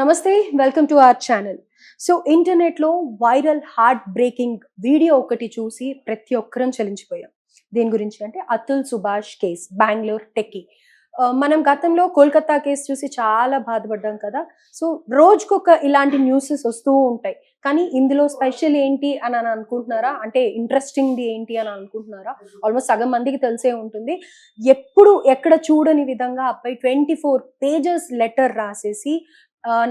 నమస్తే welcome to our channel. So ఇంటర్నెట్లో viral heart breaking video ఒకటి చూసి ప్రతి ఒక్కరం చలించిపోయాం. దేని గురించి అంటే అతుల్ సుభాష్ కేస్, బెంగళూరు టెక్కీ. మనం గతంలో కోల్కతా కేసు చూసి చాలా బాధపడ్డాం కదా. సో రోజుకొక ఇలాంటి న్యూసెస్ వస్తూ ఉంటాయి. కానీ ఇందులో స్పెషల్ ఏంటి అని అనుకుంటున్నారా? అంటే ఇంట్రెస్టింగ్ది ఏంటి అని అనుకుంటున్నారా? ఆల్మోస్ట్ సగం మందికి తెలిసే ఉంటుంది. ఎప్పుడు ఎక్కడ చూడని విధంగా అబ్బాయి 24 పేజెస్ లెటర్ రాసేసి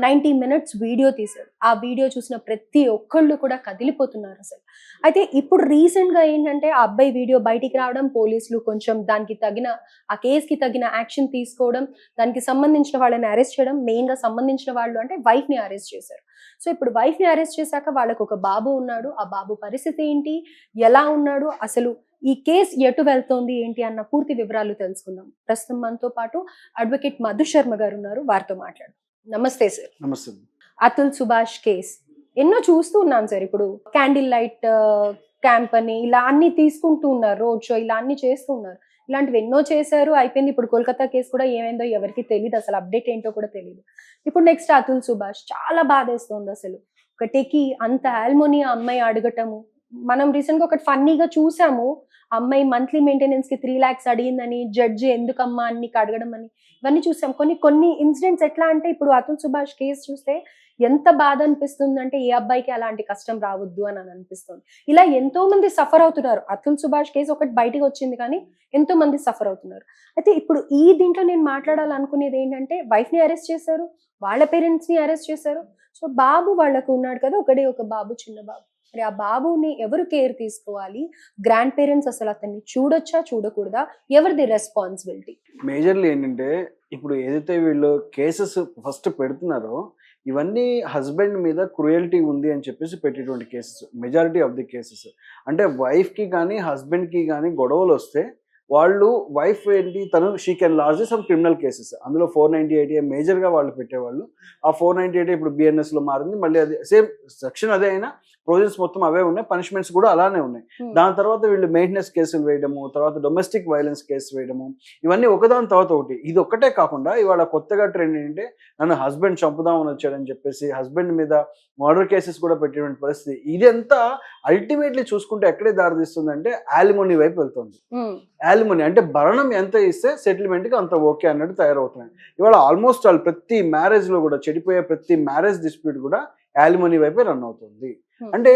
90 మినిట్స్ వీడియో తీశారు. ఆ వీడియో చూసిన ప్రతి ఒక్కళ్ళు కూడా కదిలిపోతున్నారు అసలు. అయితే ఇప్పుడు రీసెంట్గా ఏంటంటే ఆ అబ్బాయి వీడియో బయటికి రావడం, పోలీసులు కొంచెం దానికి తగిన ఆ కేసుకి తగిన యాక్షన్ తీసుకోవడం, దానికి సంబంధించిన వాళ్ళని అరెస్ట్ చేయడం, మెయిన్గా సంబంధించిన వాళ్ళు అంటే వైఫ్ని అరెస్ట్ చేశారు. సో ఇప్పుడు వైఫ్ని అరెస్ట్ చేశాక వాళ్ళకు ఒక బాబు ఉన్నాడు. ఆ బాబు పరిస్థితి ఏంటి, ఎలా ఉన్నాడు, అసలు ఈ కేసు ఎటు వెళ్తోంది ఏంటి అన్న పూర్తి వివరాలు తెలుసుకుందాం. ప్రస్తుతం మనతో పాటు అడ్వకేట్ మధు శర్మ గారు ఉన్నారు. వారితో మాట్లాడు. నమస్తే సార్. నమస్తే. అతుల్ సుభాష్ కేస్ ఎన్నో చూస్తూ ఉన్నాం సార్. ఇప్పుడు క్యాండిల్ లైట్ క్యాంప్ అని ఇలా అన్ని తీసుకుంటూ ఉన్నారు, రోడ్ షో ఇలా అన్ని చేస్తూ ఉన్నారు. ఇలాంటివి ఎన్నో చేశారు, అయిపోయింది. ఇప్పుడు కోల్కతా కేసు కూడా ఏమైందో ఎవరికి తెలియదు, అసలు అప్డేట్ ఏంటో కూడా తెలియదు. ఇప్పుడు నెక్స్ట్ అతుల్ సుభాష్ చాలా బాధేస్తోంది అసలు. ఒకటికి అంత ఆల్మోనియా అమ్మాయి అడగటము, మనం రీసెంట్గా ఒకటి ఫన్నీగా చూసాము. అమ్మాయి మంత్లీ మెయింటెనెన్స్ కి 3 lakhs అడిగిందని, జడ్జి ఎందుకమ్మా అన్ని అడగడం అని, ఇవన్నీ చూసాం. కొన్ని ఇన్సిడెంట్స్ ఎట్లా అంటే ఇప్పుడు అతుల్ సుభాష్ కేసు చూస్తే ఎంత బాధ అనిపిస్తుంది అంటే ఏ అబ్బాయికి అలాంటి కష్టం రావద్దు అని అనిపిస్తుంది. ఇలా ఎంతో మంది సఫర్ అవుతున్నారు. అతుల్ సుభాష్ కేసు ఒకటి బయటకు వచ్చింది కానీ ఎంతో మంది సఫర్ అవుతున్నారు. అయితే ఇప్పుడు ఈ దీంట్లో నేను మాట్లాడాలనుకునేది ఏంటంటే వైఫ్ ని అరెస్ట్ చేశారు, వాళ్ళ పేరెంట్స్ ని అరెస్ట్ చేశారు. సో బాబు వాళ్ళకు ఉన్నాడు కదా, ఒకడే ఒక బాబు, చిన్న బాబు. మరి ఆ బాబుని ఎవరు కేర్ తీసుకోవాలి? గ్రాండ్ పేరెంట్స్ అసలు అతన్ని చూడొచ్చా, చూడకూడదా? ఎవరిది రెస్పాన్సిబిలిటీ? మేజర్లీ ఏంటంటే ఇప్పుడు ఏదైతే వీళ్ళు కేసెస్ ఫస్ట్ పెడుతున్నారో ఇవన్నీ హస్బెండ్ మీద క్రూయల్టీ ఉంది అని చెప్పేసి పెట్టేటువంటి cases, majority of the cases. అంటే వైఫ్కి కానీ హస్బెండ్కి కానీ గొడవలు వస్తే వాళ్ళు వైఫ్ ఏంటి, తను she can large some criminal cases. అందులో 498A మేజర్గా వాళ్ళు పెట్టేవాళ్ళు. ఆ 498A ఇప్పుడు బిఎన్ఎస్లో మారింది. మళ్ళీ అది సేమ్ సెక్షన్ అదే అయినా ప్రొవిజన్స్ మొత్తం అవే ఉన్నాయి, పనిష్మెంట్స్ కూడా అలానే ఉన్నాయి. దాని తర్వాత వీళ్ళు మెయింటెనెన్స్ కేసులు వేయడము, తర్వాత డొమెస్టిక్ వైలెన్స్ కేసు వేయడము, ఇవన్నీ ఒకదాని తర్వాత ఒకటి. ఇది ఒక్కటే కాకుండా ఇవాళ కొత్తగా ట్రెండ్ ఏంటంటే నన్ను హస్బెండ్ చంపుదామని వచ్చాడని చెప్పేసి హస్బెండ్ మీద మర్డర్ కేసెస్ కూడా పెట్టేటువంటి పరిస్థితి. ఇదంతా అల్టిమేట్లీ చూసుకుంటే ఎక్కడే దారితీస్తుందంటే యాలిమోనీ వైపు వెళ్తుంది. యాలిమోనీ అంటే భరణం ఎంత ఇస్తే సెటిల్మెంట్కి అంత ఓకే అన్నట్టు తయారవుతున్నాయి. ఇవాళ ఆల్మోస్ట్ వాళ్ళు ప్రతి మ్యారేజ్లో కూడా చెడిపోయే ప్రతి మ్యారేజ్ డిస్ప్యూట్ కూడా యాలిమోనీ వైపే రన్ అవుతుంది. అంటే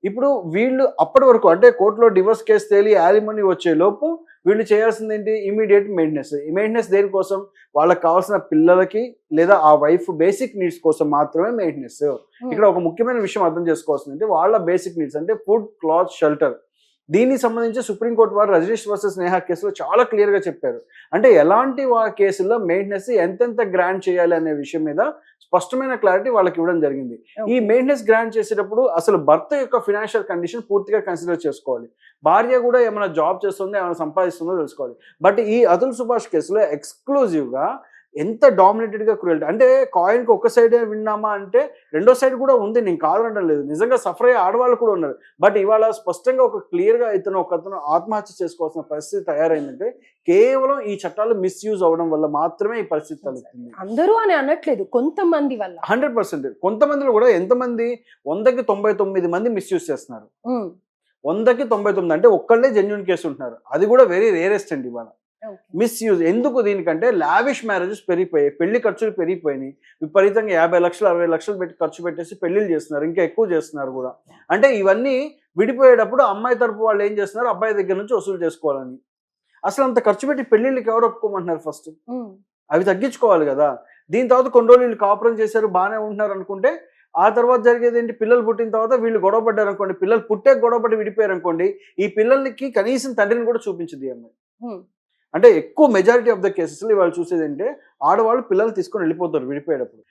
ఇప్పుడు వీళ్ళు అప్పటి వరకు అంటే కోర్టులో డివోర్స్ కేసు తేలి యాలిమోనీ వచ్చే లోపు వీళ్ళు చేయాల్సింది ఏంటి, ఇమీడియట్ మెయింటెనెన్స్. ఈ మెయింటెనెన్స్ దేనికోసం, వాళ్ళకి కావాల్సిన పిల్లలకి లేదా ఆ వైఫ్ బేసిక్ నీడ్స్ కోసం మాత్రమే మెయింటెనెన్స్. ఇక్కడ ఒక ముఖ్యమైన విషయం అర్థం చేసుకోవాల్సింది అంటే వాళ్ళ బేసిక్ నీడ్స్ అంటే ఫుడ్, క్లాత్, షెల్టర్. దీనికి సంబంధించి సుప్రీంకోర్టు వారు రజనీష్ వర్సెస్ నేహా కేసులో చాలా క్లియర్గా చెప్పారు. అంటే ఎలాంటి కేసుల్లో మెయింటెనెన్స్ ఎంతెంత గ్రాంట్ చేయాలి అనే విషయం మీద స్పష్టమైన క్లారిటీ వాళ్ళకి ఇవ్వడం జరిగింది. ఈ మెయింటెనెన్స్ గ్రాంట్ చేసేటప్పుడు అసలు భర్త యొక్క ఫినాన్షియల్ కండిషన్ పూర్తిగా కన్సిడర్ చేసుకోవాలి. భార్య కూడా ఏమైనా జాబ్ చేస్తుందో ఏమైనా సంపాదిస్తుందో తెలుసుకోవాలి. బట్ ఈ అతుల్ సుభాష్ కేసులో ఎక్స్క్లూజివ్గా ఎంత డామినేటెడ్గా క్రూయల్టీ అంటే కాయిన్కి ఒక సైడే విన్నామా అంటే రెండో సైడ్ కూడా ఉంది, నేను కాదనడం లేదు. నిజంగా సఫర్ అయ్యే ఆడవాళ్ళు కూడా ఉన్నారు. బట్ ఇవాళ స్పష్టంగా ఒక క్లియర్గా ఒకతను ఆత్మహత్య చేసుకోవాల్సిన పరిస్థితి తయారైందంటే కేవలం ఈ చట్టాలు మిస్యూజ్ అవ్వడం వల్ల మాత్రమే ఈ పరిస్థితి తలెత్తింది. అందరూ అని అనట్లేదు, కొంతమంది వల్ల. 100%. కొంతమందిలో కూడా ఎంతమంది 100కి 99 మంది మిస్యూజ్ చేస్తున్నారు. 100కి 99 అంటే ఒక్కళ్ళే జెన్యూన్ కేసు ఉంటున్నారు. అది కూడా వెరీ రేరెస్ట్ అండి ఇవాళ మిస్యూజ్. ఎందుకు దీనికంటే లావిష్ మ్యారేజెస్ పెరిగిపోయాయి, పెళ్లి ఖర్చులు పెరిగిపోయినాయి. విపరీతంగా 50 లక్షలు 60 లక్షలు పెట్టి ఖర్చు పెట్టేసి పెళ్లిళ్ళు చేస్తున్నారు, ఇంకా ఎక్కువ చేస్తున్నారు కూడా. అంటే ఇవన్నీ విడిపోయేటప్పుడు అమ్మాయి తరపు వాళ్ళు ఏం చేస్తున్నారు, అబ్బాయి దగ్గర నుంచి వసూలు చేసుకోవాలని. అసలు అంత ఖర్చు పెట్టి పెళ్లిళ్ళకి ఎవరు ఒప్పుకోమంటున్నారు? ఫస్ట్ అవి తగ్గించుకోవాలి కదా. దీని తర్వాత కొన్ని రోజులు వీళ్ళు కాపురం చేశారు, బాగానే ఉంటున్నారు అనుకుంటే ఆ తర్వాత జరిగేది ఏంటి, పిల్లలు పుట్టిన తర్వాత వీళ్ళు గొడవ పడ్డారు అనుకోండి, పిల్లలు పుట్టే గొడవ పడి విడిపోయారు అనుకోండి, ఈ పిల్లలకి కనీసం తండ్రిని కూడా చూపించదు ఈ అమ్మాయి. అంటే ఎక్కువ మెజారిటీ ఆఫ్ ద కేసెస్ ఇవాళ చూసేది అంటే ఆడవాళ్ళు పిల్లలు తీసుకొని వెళ్ళిపోతారు విడిపోయేటప్పుడు.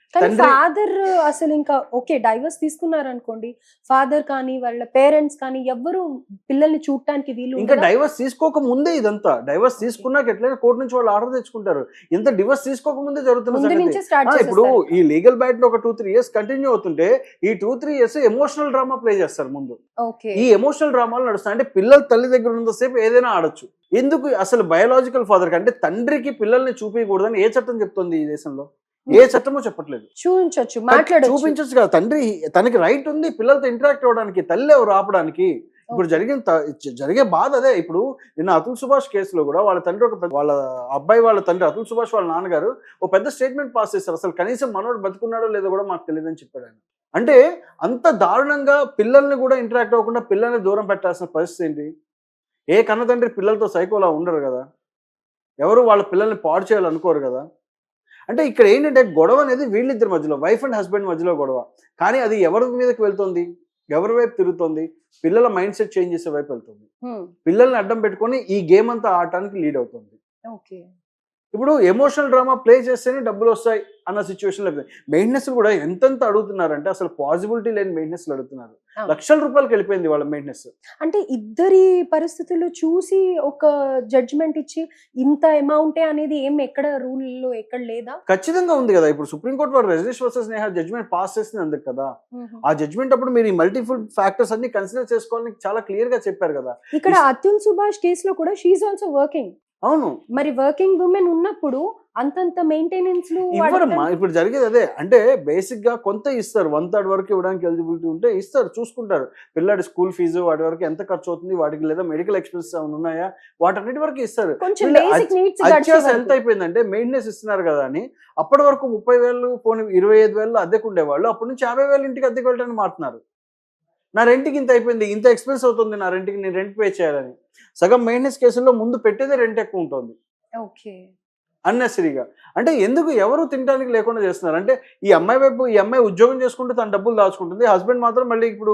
ఫాదర్ అసలు ఇంకా ఓకే డైవర్స్ తీసుకున్నారు అనుకోండి, ఫాదర్ కానీ వాళ్ళ పేరెంట్స్ కానీ ఎవ్వరు పిల్లల్ని చూడటానికి వీలు. ఇంకా డైవర్స్ తీసుకోక ముందే ఇదంతా, డైవర్స్ తీసుకున్నాక ఎట్లయినా కోర్టు నుంచి వాళ్ళు ఆర్డర్ తెచ్చుకుంటారు. ఇంత డివర్స్ తీసుకోక ముందే జరుగుతున్న ఇప్పుడు ఈ లీగల్ బ్యాట్ లో ఒక 2-3 years కంటిన్యూ అవుతుంటే ఈ 2-3 years ఎమోషనల్ డ్రామా ప్లే చేస్తారు ముందు. ఈ ఎమోషనల్ డ్రామాలు నడుస్తాయి. అంటే పిల్లలు తల్లి దగ్గర ఉన్నంతసేపు ఏదైనా ఆడొచ్చు. ఎందుకు అసలు బయాలజికల్ ఫాదర్ అంటే తండ్రికి పిల్లల్ని చూపించకూడదని ఏ చట్టం చెప్తుంది ఈ దేశంలో? ఏ చట్టమో చెప్పట్లేదు. చూపించొచ్చు, మాట్లాడొచ్చు. చూపించచ్చు కదా, తండ్రి తనకి రైట్ ఉంది పిల్లలతో ఇంటరాక్ట్ అవ్వడానికి, తల్లి ఎవరు ఆపడానికి. ఇప్పుడు జరిగే బాధ అదే. ఇప్పుడు నిన్న అతుల్ సుభాష్ కేసులో కూడా వాళ్ళ తండ్రి వాళ్ళ అబ్బాయి వాళ్ళ తండ్రి అతుల్ సుభాష్ వాళ్ళ నాన్నగారు ఒక పెద్ద స్టేట్మెంట్ పాస్ చేశారు. అసలు కనీసం మనోడు బతుకున్నాడో లేదో కూడా మాకు తెలియదని చెప్పాడు ఆయన. అంటే అంత దారుణంగా పిల్లల్ని కూడా ఇంటరాక్ట్ అవ్వకుండా పిల్లల్ని దూరం పెట్టాల్సిన పరిస్థితి ఏంటి? ఏ కన్న తండ్రి పిల్లలతో సైకోలా ఉండరు కదా, ఎవరు వాళ్ళ పిల్లల్ని పాడు చేయాలనుకోరు కదా. అంటే ఇక్కడ ఏంటంటే గొడవ అనేది వీళ్ళిద్దరి మధ్యలో, వైఫ్ అండ్ హస్బెండ్ మధ్యలో గొడవ. కానీ అది ఎవరి మీదకి వెళ్తుంది, ఎవరి వైపు తిరుగుతుంది? పిల్లల మైండ్ సెట్ చేంజ్ చేసే వైపు వెళ్తుంది. పిల్లల్ని అడ్డం పెట్టుకొని ఈ గేమ్ అంతా ఆడటానికి లీడ్ అవుతుంది. ఇప్పుడు ఎమోషనల్ డ్రామా ప్లే చేస్తేనే డబ్బులు వస్తాయి అన్న సిచ్యువేషన్ లేదు. మెయింటెనెన్స్ కూడా ఎంతెంత అడుగుతున్నారంటే అసలు పాసిబిలిటీ లేని మెయింటెనెన్స్ అడుగుతున్నారు. లక్షల రూపాయలకి వెళ్ళిపోయింది వాళ్ళ మెయింటెనెన్స్. అంటే ఇద్దరి పరిస్థితులు చూసి ఒక జడ్జిమెంట్ ఇచ్చి ఇంత అమౌంటే అనేది ఏం ఎక్కడ రూల్లో ఎక్కడ లేదా? ఖచ్చితంగా ఉంది కదా. ఇప్పుడు సుప్రీంకోర్టు వారు Rajneesh versus Neha judgement pass చేసింది అందుకు కదా. ఆ జడ్జిమెంట్ అప్పుడు మీరు ఈ మల్టిపుల్ ఫ్యాక్టర్స్ అన్ని కన్సిడర్ చేసుకోవాలని చాలా క్లియర్ గా చెప్పారు కదా. ఇక్కడ అతుల్ సుభాష్ కేసులో కూడా షీ ఈజ్ ఆల్సో వర్కింగ్. అవును, మరి వర్కింగ్ ఉమెన్ ఉన్నప్పుడు అంతంత మెయింటెనెన్స్ ఇవ్వరమ్మా. ఇప్పుడు జరిగేది అదే. అంటే బేసిక్ గా కొంత ఇస్తారు, 1/3 వరకు ఇవ్వడానికి ఎలిజిబిలిటీ ఉంటే ఇస్తారు, చూసుకుంటారు. పిల్లాడి స్కూల్ ఫీజు వాటి వరకు ఎంత ఖర్చు అవుతుంది, వాటికి లేదా మెడికల్ ఎక్స్పెన్సెస్ ఏమైనా ఉన్నాయా, వాటన్నిటి వరకు ఇస్తారు. అత్యాస ఎంత అయిపోయిందంటే మెయింటెనెన్స్ ఇస్తున్నారు కదా అని అప్పటి వరకు 30,000 పోనీ 25,000 అద్దెకు ఉండేవాళ్ళు అప్పటి నుంచి 50,000 ఇంటికి అద్దెకు వెళ్ళడానికి మారుతున్నారు. నా రెంట్కి ఇంత అయిపోయింది, ఇంత ఎక్స్పెన్స్ అవుతుంది నా రెంట్కి, నేను రెంట్ పే చేయాలని. సగం మెయింటెనెన్స్ కేసుల్లో ముందు పెట్టేదే రెంట్ ఎక్కువ ఉంటుంది అన్నెసరీగా. అంటే ఎందుకు ఎవరు తినడానికి లేకుండా చేస్తున్నారు అంటే ఈ అమ్మాయి వైపు, ఈ అమ్మాయి ఉద్యోగం చేసుకుంటూ తన డబ్బులు దాచుకుంటుంది, హస్బెండ్ మాత్రం మళ్ళీ ఇప్పుడు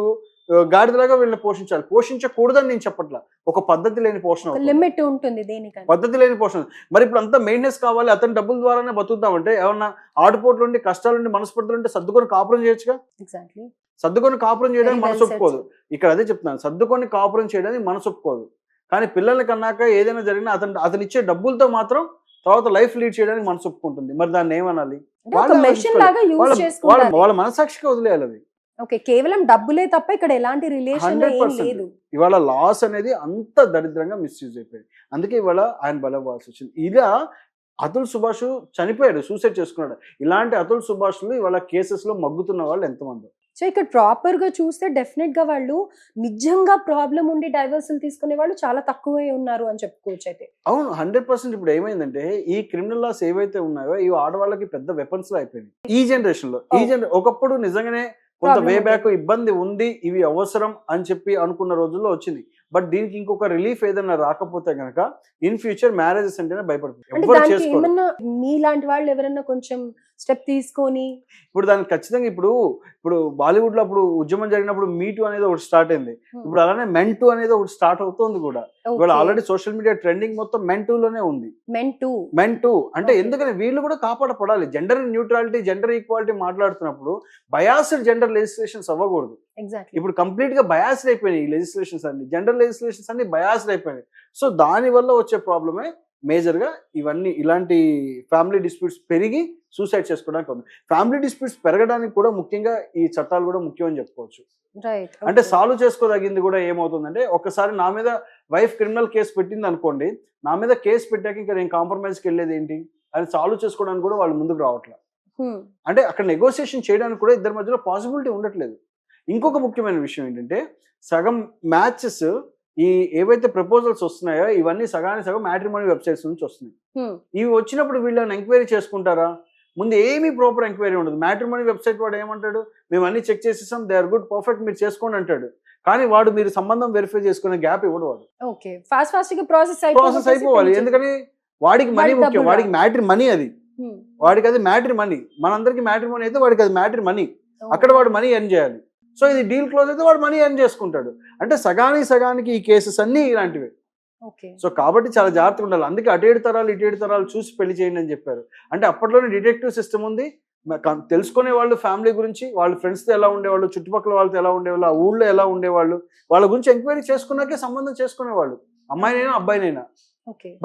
గాడిదలాగా వీళ్ళని పోషించాలి. పోషించకూడదని నేను చెప్పట్లా, ఒక పద్ధతి లేని పోషణ, లిమిట్ ఉంటుంది దేనికి, పద్ధతి లేని పోషణ. మరి ఇప్పుడు అంతా మెయింటెనెన్స్ కావాలి, అతని డబ్బుల ద్వారానే బతుకుతామంటే ఏమన్నా ఆటుపోట్లు ఉండి కష్టాలుండి మనస్పర్ధలు ఉంటే సర్దుకొని కాపురం చేయొచ్చుగా. ఎగ్జాక్ట్లీ, సర్దుకొని కాపురం చేయడానికి మనసు ఒప్పుకోదు. ఇక్కడ అదే చెప్తున్నాను, సర్దుకొని కాపురం చేయడానికి మనసు ఒప్పుకోదు. కానీ పిల్లలకి అన్నాక ఏదైనా జరిగినా అతను ఇచ్చే డబ్బులతో మాత్రం తర్వాత లైఫ్ లీడ్ చేయడానికి మనసు ఒప్పుకుంటుంది. మరి దాన్ని ఏమనాలి? వాళ్ళ మనసాక్షిగా వదిలేయాలి అది. కేవలం డబ్బులే తప్ప ఇక్కడ ఎలాంటి రిలేషన్ లేదు. ఇవాళ లాస్ అనేది అంత దరిద్రంగా మిస్యూజ్ అయిపోయింది. అందుకే ఇవాళ ఆయన బలవ్వాల్సి వచ్చింది. ఇలా అతుల్ సుభాష్ చనిపోయాడు, సూసైడ్ చేసుకున్నాడు. ఇలాంటి అతుల్ సుభాష్లు ఇవాళ కేసెస్ లో మగ్గుతున్న వాళ్ళు ఎంతమంది? సో ఇక్కడ ప్రాపర్ గా చూస్తే డెఫినెట్ గా వాళ్ళు నిజంగా ప్రాబ్లం ఉండి డైవర్సల్ తీసుకునే వాళ్ళు చాలా తక్కువే ఉన్నారు అని చెప్పుకోవచ్చు. అయితే అవును, 100%. ఇప్పుడు ఏమైందంటే ఈ క్రిమినల్ లాస్ ఏవైతే ఉన్నాయో ఇవి ఆడవాళ్ళకి పెద్ద వెపన్స్ లో అయిపోయింది ఈ జనరేషన్ లో. ఒకప్పుడు నిజంగానే కొంత వే బ్యాక్ ఇబ్బంది ఉంది, ఇవి అవసరం అని చెప్పి అనుకున్న రోజుల్లో వచ్చింది. బట్ దీనికి ఇంకొక రిలీఫ్ ఏదైనా రాకపోతే గనక ఇన్ ఫ్యూచర్ మ్యారేజెస్ అంటేనే భయపడుతుంది. మీలాంటి వాళ్ళు ఎవరైనా కొంచెం స్టెప్ తీసుకొని ఇప్పుడు దానికి ఖచ్చితంగా ఇప్పుడు బాలీవుడ్ లో అప్పుడు ఉద్యమం జరిగినప్పుడు మీటు అనేది ఒకటి స్టార్ట్ అయింది. ఇప్పుడు అలానే మెన్2 అనేది ఒకటి స్టార్ట్ అవుతుంది కూడా. ఇవాళ ఆల్రెడీ సోషల్ మీడియా ట్రెండింగ్ మొత్తం మెన్2 లోనే ఉంది. మెన్2 అంటే ఎందుకని వీళ్ళు కూడా కాపాడపడాలి. జెండర్ న్యూట్రాలిటీ, జెండర్ ఈక్వాలిటీ మాట్లాడుతున్నప్పుడు బయాస్డ్ జెండర్ లెజిస్లేషన్స్ అవ్వకూడదు. ఇప్పుడు కంప్లీట్ గా బయాస్డ్ అయిపోయినాయి ఈ లెజిస్లేషన్స్ అన్ని, జెండర్ లెజిస్లేషన్స్ అన్ని బయాస్డ్ అయిపోయినాయి. సో దాని వల్ల వచ్చే ప్రాబ్లమే మేజర్ గా ఇవన్నీ, ఇలాంటి ఫ్యామిలీ డిస్ప్యూట్స్ పెరిగి సూసైడ్ చేసుకోవడానికి ఉంది. ఫ్యామిలీ డిస్ప్యూట్స్ పెరగడానికి కూడా ముఖ్యంగా ఈ చట్టాలు కూడా ముఖ్యం అని చెప్పుకోవచ్చు. అంటే సాల్వ్ చేసుకోదగింది కూడా ఏమవుతుందంటే, ఒక్కసారి నా మీద వైఫ్ క్రిమినల్ కేసు పెట్టింది అనుకోండి, నా మీద కేసు పెట్టాక ఇంకా నేను కాంప్రమైజ్కి వెళ్ళేది ఏంటి అని సాల్వ్ చేసుకోవడానికి కూడా వాళ్ళు ముందుకు రావట్లేదు. అంటే అక్కడ నెగోసియేషన్ చేయడానికి కూడా ఇద్దరి మధ్యలో పాసిబిలిటీ ఉండట్లేదు. ఇంకొక ముఖ్యమైన విషయం ఏంటంటే, సగం మ్యాచెస్ ఈ ఏవైతే ప్రపోజల్స్ వస్తున్నాయో ఇవన్నీ సగానికి సగం మ్యాట్రిమోనీ వెబ్సైట్స్ నుంచి వస్తున్నాయి. ఇవి వచ్చినప్పుడు వీళ్ళని ఎంక్వైరీ చేసుకుంటారా? ముందు ఏమీ ప్రాపర్ ఎంక్వైరీ ఉండదు. మ్యాట్రిమోనీ వెబ్సైట్ వాడు ఏమంటాడు, మేము అన్ని చెక్ చేసేసాం, దే ఆర్ గుడ్, పర్ఫెక్ట్, మీరు చేసుకోండి అంటాడు. కానీ వాడు మీరు సంబంధం వెరిఫై చేసుకునే గ్యాప్ ఇవ్వడు. వాడు ప్రాసెస్ అయిపోవాలి. ఎందుకని వాడికి మనీ ముఖ్యం, వాడికి మ్యాట్రి మనీ, అది వాడికి అది మ్యాట్రి మనీ. మనందరికి మ్యాట్రిమోనీ అయితే వాడికి అది మ్యాట్రి మనీ. అక్కడ వాడు మనీ ఎర్న్ చేయాలి. సో ఇది డీల్ క్లోజ్ అయితే వాడు మనీ ఎర్న్ చేసుకుంటాడు. అంటే సగానికి ఈ కేసెస్ అన్ని ఇలాంటివి. సో కాబట్టి చాలా జాగ్రత్తగా ఉండాలి. అందుకే అటు 7 తరాలు ఇటు 7 తరాలు చూసి పెళ్లి చేయండి అని చెప్పారు. అంటే అప్పట్లోనే డిటెక్టివ్ సిస్టమ్ ఉంది, తెలుసుకునే వాళ్ళు ఫ్యామిలీ గురించి, వాళ్ళ ఫ్రెండ్స్తో ఎలా ఉండేవాళ్ళు, చుట్టుపక్కల వాళ్ళతో ఎలా ఉండేవాళ్ళు, ఆ ఊళ్ళో ఎలా ఉండేవాళ్ళు, వాళ్ళ గురించి ఎంక్వైరీ చేసుకున్నాకే సంబంధం చేసుకునేవాళ్ళు, అమ్మాయినైనా అబ్బాయినైనా.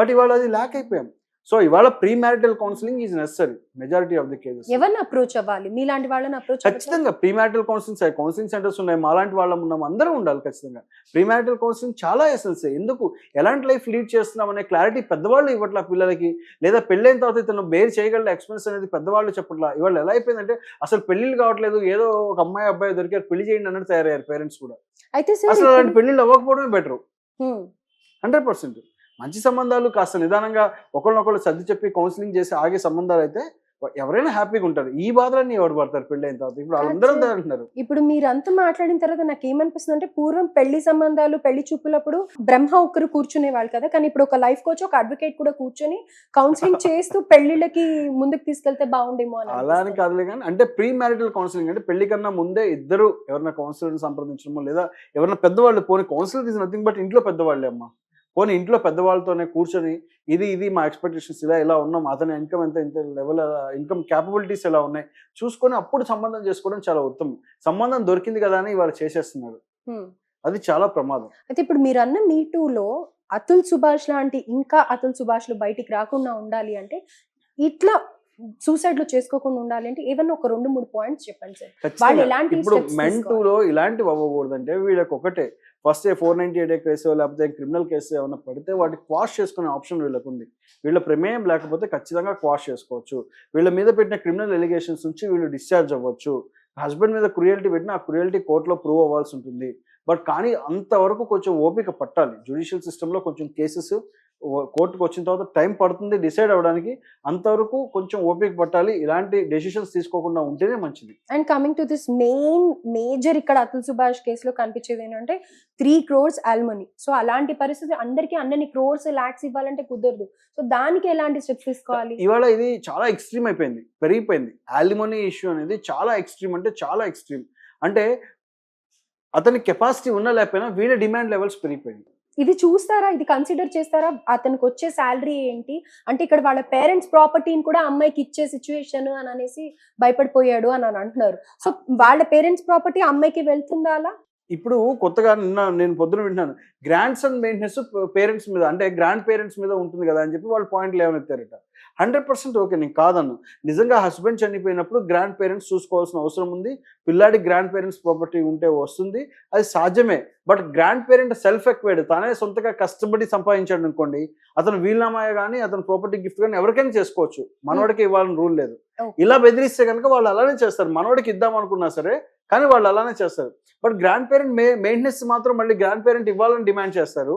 బట్ ఇవాళ అది ల్యాక్ అయిపోయాం. సో ఇవాళ pre marital counselling is necessary majority of the cases. ఎవరిని అప్రోచ్ అవ్వాలి? మీలాంటి వాళ్ళని అప్రోచ్ ఖచ్చితంగా ప్రీ మ్యారిటల్ కౌన్సిలింగ్ సెంటర్స్ ఉన్నాయి, మాలాంటి వాళ్ళం ఉన్నాం, అందరూ ఉండాలి ఖచ్చితంగా. ప్రీ మ్యారిటల్ కౌన్సిలింగ్ చాలా ఎసెన్స్. ఎందుకు ఎలాంటి లైఫ్ లీడ్ చేస్తున్నాం అనే క్లారిటీ పెద్దవాళ్ళు ఇవ్వట్లా పిల్లలకి, లేదా పెళ్ళైన తర్వాత ఇతను బేర్ చేయగల ఎక్స్పీరియన్స్ అనేది పెద్దవాళ్ళు చెప్పట్లా. ఇవాళ ఎలా అయిపోయిందంటే అసలు పెళ్లిళ్ళు కావట్లేదు, ఏదో ఒక అమ్మాయి అబ్బాయి దొరికారు పెళ్లి చేయండి అన్నట్టు తయారయ్యారు పేరెంట్స్ కూడా. అయితే అసలు అలాంటి పెళ్లిళ్ళు అవ్వకపోవడమే బెటర్. 100% మంచి సంబంధాలు కాస్త నిదానంగా ఒకళ్ళనొకళ్ళు సర్ది చెప్పి కౌన్సిలింగ్ చేసి ఆగే సంబంధాలు అయితే ఎవరైనా హ్యాపీగా ఉంటారు. ఈ బాధలన్నీ ఎవరు పడతారు పెళ్ళైన తర్వాత? ఇప్పుడు వాళ్ళందరూ అంటున్నారు. ఇప్పుడు మీరంతా మాట్లాడిన తర్వాత నాకు ఏమనిపిస్తుంది అంటే, పూర్వం పెళ్లి సంబంధాలు పెళ్లి చూపులప్పుడు బ్రహ్మ ఒక్కరు కూర్చునేవాళ్ళు కదా, కానీ ఇప్పుడు ఒక లైఫ్ కోచ్ ఒక అడ్వకేట్ కూడా కూర్చొని కౌన్సిలింగ్ చేస్తూ పెళ్లిళ్ళకి ముందుకు తీసుకెళ్తే బాగుండేమో అని అలా అని కాదులే, కానీ అంటే ప్రీ మ్యారిటల్ కౌన్సిలింగ్ అంటే పెళ్లి కన్నా ముందే ఇద్దరు ఎవరైనా కౌన్సిలర్ని సంప్రదించడమో, లేదా ఎవరైనా పెద్దవాళ్ళు, పోనీ కౌన్సిలర్ ఈజ్ నథింగ్ బట్ ఇంట్లో పెద్దవాళ్ళే అమ్మా, పోనీ ఇంట్లో పెద్దవాళ్ళతోనే కూర్చొని ఇది మా ఎక్స్పెక్టేషన్స్ ఇలా ఉన్నాం, అతని ఇన్కమ్ ఇంత లెవెల్, ఇన్కమ్ క్యాపబిలిటీస్ ఎలా ఉన్నాయి చూసుకొని అప్పుడు సంబంధం చేసుకోవడం చాలా ఉత్తమం. సంబంధం దొరికింది కదా అని వాళ్ళు చేసేస్తున్నారు, అది చాలా ప్రమాదం. అయితే ఇప్పుడు మీరు అన్న మీ టూలో అతుల్ సుభాష్ లాంటి ఇంకా అతుల్ సుభాష్లు బయటికి రాకుండా ఉండాలి అంటే, ఇట్లా సూసైడ్ లో చేసుకోకుండా ఉండాలి అంటే ఏమన్నా ఒక 2-3 పాయింట్స్ చెప్పండి సార్. వాళ్ళు ఎలాంటి ఇప్పుడు steps మెన్ తీసుకోవాలి? టూలో ఇలాంటివి అవ్వకూడదంటే వీళ్ళకి ఒకటే, ఫస్ట్ 498 కేసు లేకపోతే క్రిమినల్ కేసు ఏమైనా పడితే వాటికి క్వాష్ చేసుకునే ఆప్షన్ వీళ్ళకు ఉంది. వీళ్ళ ప్రమేయం లేకపోతే ఖచ్చితంగా క్వాష్ చేసుకోవచ్చు. వీళ్ళ మీద పెట్టిన క్రిమినల్ ఎలిగేషన్స్ నుంచి వీళ్ళు డిశ్చార్జ్ అవ్వచ్చు. హస్బెండ్ మీద క్రుయల్టీ పెట్టిన ఆ క్రుయల్టీ కోర్టులో ప్రూవ్ అవ్వాల్సి ఉంటుంది. బట్ కానీ అంతవరకు కొంచెం ఓపిక పట్టాలి. జ్యుడిషియల్ సిస్టంలో కొంచెం కేసెస్ కోర్టుకు వచ్చిన తర్వాత టైం పడుతుంది డిసైడ్ అవ్వడానికి, అంతవరకు కొంచెం ఓపిక పట్టాలి. ఇలాంటి డెసిషన్స్ తీసుకోకుండా ఉంటేనే మంచిది. And coming to this major ఇక్కడ అతుల్ సుభాష్ కేసులో కనిపించేది ఏంటంటే 3 crores ఆల్మనీ. సో అలాంటి పరిస్థితి అందరికీ అన్నన్ని క్రోర్స్ లాక్స్ ఇవ్వాలంటే కుదరదు. సో దానికి ఎలాంటి స్టెప్స్ తీసుకోవాలి? ఇవాళ ఇది చాలా ఎక్స్ట్రీమ్ అయిపోయింది, పెరిగిపోయింది. ఆలిమనీ ఇష్యూ అనేది చాలా ఎక్స్ట్రీమ్, అంటే చాలా ఎక్స్ట్రీమ్. అంటే అతని కెపాసిటీ ఉన్నా లేకపోయినా వీళ్ళ డిమాండ్ లెవెల్స్ పెరిగిపోయింది. ఇది చూస్తారా? ఇది కన్సిడర్ చేస్తారా? అతనికి వచ్చే శాలరీ ఏంటి అంటే, ఇక్కడ వాళ్ళ పేరెంట్స్ ప్రాపర్టీని కూడా అమ్మాయికి ఇచ్చే సిచ్యువేషన్ అని అనేసి భయపడిపోయాడు అని అంటున్నారు. సో వాళ్ళ పేరెంట్స్ ప్రాపర్టీ అమ్మాయికి వెళ్తుందా అలా? ఇప్పుడు కొత్తగా నేను పొద్దున వింటున్నాను, గ్రాండ్ సన్ మెయింటెనెన్స్ పేరెంట్స్ మీద, అంటే గ్రాండ్ పేరెంట్స్ మీద ఉంటుంది కదా అని చెప్పి వాళ్ళు పాయింట్లు లేవనెత్తారట. 100% ఓకే, నేను కాదన్ను. నిజంగా హస్బెండ్ చనిపోయినప్పుడు గ్రాండ్ పేరెంట్స్ చూసుకోవాల్సిన అవసరం ఉంది. పిల్లాడి గ్రాండ్ పేరెంట్స్ ప్రాపర్టీ ఉంటే వస్తుంది, అది సాధ్యమే. But grand parent self acquired, తనే సొంతగా కష్టపడి సంపాదించాడు అనుకోండి, అతను వీళ్ళమాయ కానీ అతను ప్రాపర్టీ గిఫ్ట్ కానీ ఎవరికైనా చేసుకోవచ్చు, మనవాడికి ఇవ్వాలని రూల్ లేదు. ఇలా బెదిరిస్తే కనుక వాళ్ళు అలానే చేస్తారు. మనవాడికి ఇద్దాం అనుకున్నా సరే కానీ వాళ్ళు అలానే చేస్తారు. బట్ గ్రాండ్ పేరెంట్ మెయింటెనెన్స్ మాత్రం మళ్ళీ గ్రాండ్ పేరెంట్ ఇవ్వాలని డిమాండ్ చేస్తారు.